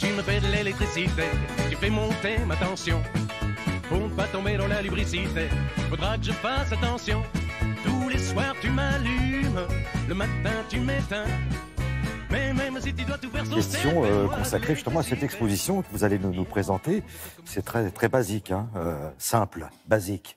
tu me fais de l'électricité, tu fais monter ma tension. Pour ne pas tomber dans la lubricité, faudra que je fasse attention. Tous les soirs tu m'allumes, le matin tu m'éteins. Mais même si tu dois tout faire sauter... Question consacrée justement à cette exposition que vous allez nous présenter. C'est très, très basique, hein, simple, basique.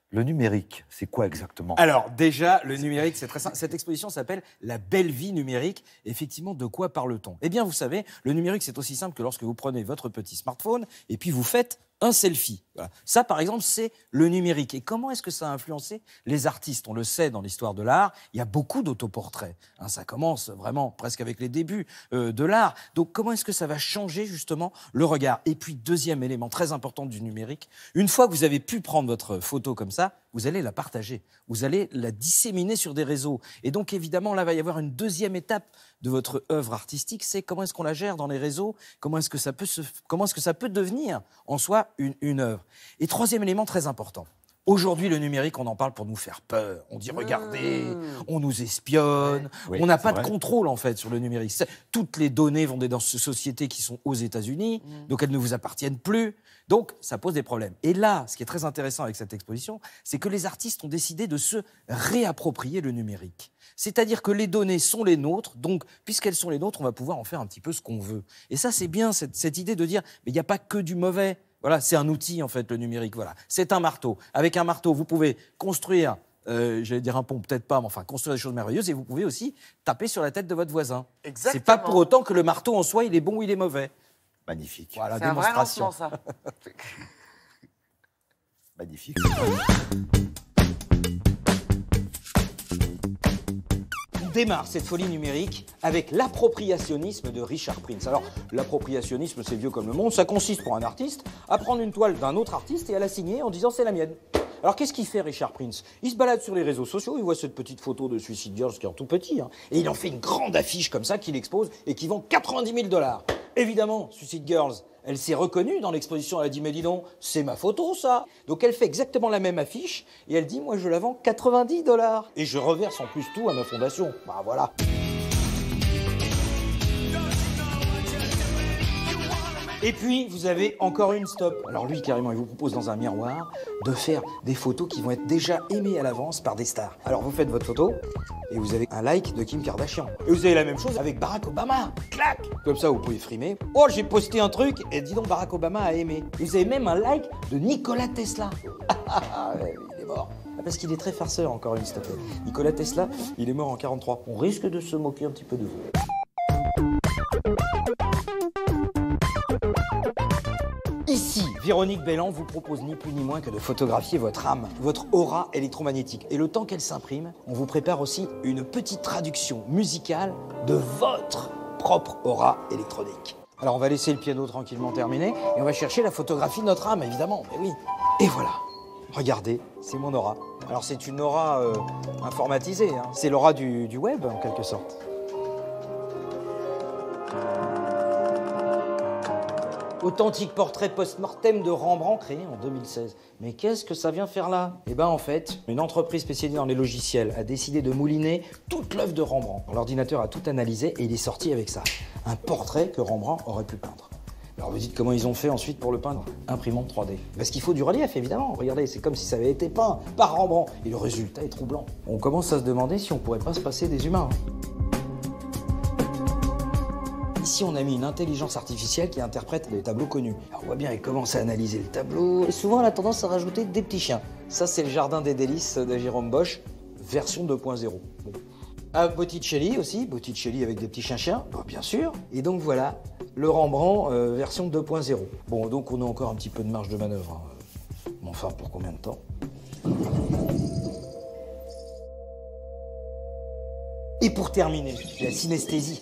Le numérique, c'est quoi exactement? Alors déjà, le numérique, c'est très simple. Cette exposition s'appelle « La belle vie numérique ». Effectivement, de quoi parle-t-on? Eh bien, vous savez, le numérique, c'est aussi simple que lorsque vous prenez votre petit smartphone et puis vous faites un selfie. Voilà. Ça, par exemple, c'est le numérique. Et comment est-ce que ça a influencé les artistes? On le sait dans l'histoire de l'art, il y a beaucoup d'autoportraits. Hein, ça commence vraiment presque avec les débuts de l'art. Donc, comment est-ce que ça va changer justement le regard? Et puis, deuxième élément très important du numérique, une fois que vous avez pu prendre votre photo comme ça, vous allez la partager, vous allez la disséminer sur des réseaux. Et donc, évidemment, là, va y avoir une deuxième étape de votre œuvre artistique, c'est comment est-ce qu'on la gère dans les réseaux, comment est-ce que ça peut devenir en soi une œuvre. Et troisième élément très important, aujourd'hui, le numérique, on en parle pour nous faire peur. On dit, regardez, on nous espionne, oui, on n'a pas de vrai. contrôle, en fait, sur le numérique. Toutes les données vont dans ces sociétés qui sont aux États-Unis, donc elles ne vous appartiennent plus. Donc, ça pose des problèmes. Et là, ce qui est très intéressant avec cette exposition, c'est que les artistes ont décidé de se réapproprier le numérique. C'est-à-dire que les données sont les nôtres, donc, puisqu'elles sont les nôtres, on va pouvoir en faire un petit peu ce qu'on veut. Et ça, c'est bien, cette idée de dire, mais il n'y a pas que du mauvais. Voilà, c'est un outil, en fait, le numérique. Voilà. C'est un marteau. Avec un marteau, vous pouvez construire, j'allais dire un pont, peut-être pas, mais enfin, construire des choses merveilleuses, et vous pouvez aussi taper sur la tête de votre voisin. Exactement. C'est pas pour autant que le marteau, en soi, il est bon ou il est mauvais. Magnifique. Voilà, C'est un vrai démonstration. lancement, ça. Magnifique. On démarre cette folie numérique avec l'appropriationnisme de Richard Prince. Alors, l'appropriationnisme, c'est vieux comme le monde. Ça consiste pour un artiste à prendre une toile d'un autre artiste et à la signer en disant c'est la mienne. Alors, qu'est-ce qu'il fait, Richard Prince? Il se balade sur les réseaux sociaux, il voit cette petite photo de Suicide Girls qui est en tout petit, hein, et il en fait une grande affiche comme ça qu'il expose et qui vend 90 000 $. Évidemment, Suicide Girls, elle s'est reconnue dans l'exposition, elle a dit « mais dis donc, c'est ma photo ça !» Donc elle fait exactement la même affiche et elle dit « moi je la vends 90 $. Et je reverse en plus tout à ma fondation. » Bah voilà. Et puis, vous avez encore une stop. Alors lui, carrément, il vous propose dans un miroir de faire des photos qui vont être déjà aimées à l'avance par des stars. Alors vous faites votre photo et vous avez un like de Kim Kardashian. Et vous avez la même chose avec Barack Obama. Clac! Comme ça, vous pouvez frimer. Oh, j'ai posté un truc et dis donc, Barack Obama a aimé. Et vous avez même un like de Nikola Tesla. Il est mort. Parce qu'il est très farceur, encore une stop. Nikola Tesla, il est mort en 43. On risque de se moquer un petit peu de vous. Ici, Véronique Bellan vous propose ni plus ni moins que de photographier votre âme, votre aura électromagnétique. Et le temps qu'elle s'imprime, on vous prépare aussi une petite traduction musicale de votre propre aura électronique. Alors on va laisser le piano tranquillement terminé et on va chercher la photographie de notre âme, évidemment, mais oui. Et voilà, regardez, c'est mon aura. Alors c'est une aura informatisée, hein. C'est l'aura du web en quelque sorte. Authentique portrait post-mortem de Rembrandt créé en 2016. Mais qu'est-ce que ça vient faire là? Eh ben en fait, une entreprise spécialisée dans les logiciels a décidé de mouliner toute l'œuvre de Rembrandt. L'ordinateur a tout analysé et il est sorti avec ça. Un portrait que Rembrandt aurait pu peindre. Alors vous dites comment ils ont fait ensuite pour le peindre? Imprimante 3D. Parce qu'il faut du relief évidemment. Regardez, c'est comme si ça avait été peint par Rembrandt. Et le résultat est troublant. On commence à se demander si on pourrait pas se passer des humains. Ici, on a mis une intelligence artificielle qui interprète des tableaux connus. Alors, on voit bien, elle commence à analyser le tableau. Et souvent, elle a tendance à rajouter des petits chiens. Ça, c'est le Jardin des délices de Jérôme Bosch, version 2.0. Bon. Ah, Botticelli aussi, Botticelli avec des petits chiens-chiens, bah, bien sûr. Et donc voilà, le Rembrandt, version 2.0. Bon, donc on a encore un petit peu de marge de manœuvre. Hein. Mais enfin, pour combien de temps? Et pour terminer, la synesthésie,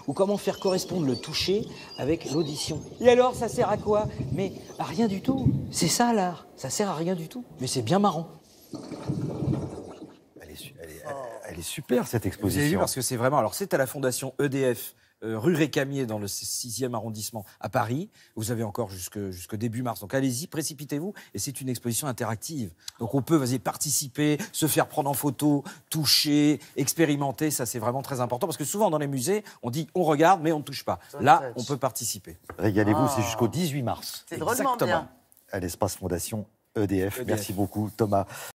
ou comment faire correspondre le toucher avec l'audition. Et alors, ça sert à quoi? Mais à rien du tout. C'est ça l'art, ça sert à rien du tout. Mais c'est bien marrant. Elle est super cette Vous avez vu exposition. parce que c'est vraiment... Alors c'est à la fondation EDF rue Récamier, dans le 6e arrondissement à Paris. Vous avez encore jusque début mars. Donc allez-y, précipitez-vous. Et c'est une exposition interactive. Donc on peut participer, se faire prendre en photo, toucher, expérimenter. Ça, c'est vraiment très important. Parce que souvent, dans les musées, on dit on regarde, mais on ne touche pas. Là, on peut participer. Régalez-vous, c'est jusqu'au 18 mars. C'est drôlement bien. À l'Espace Fondation EDF. Merci beaucoup, Thomas.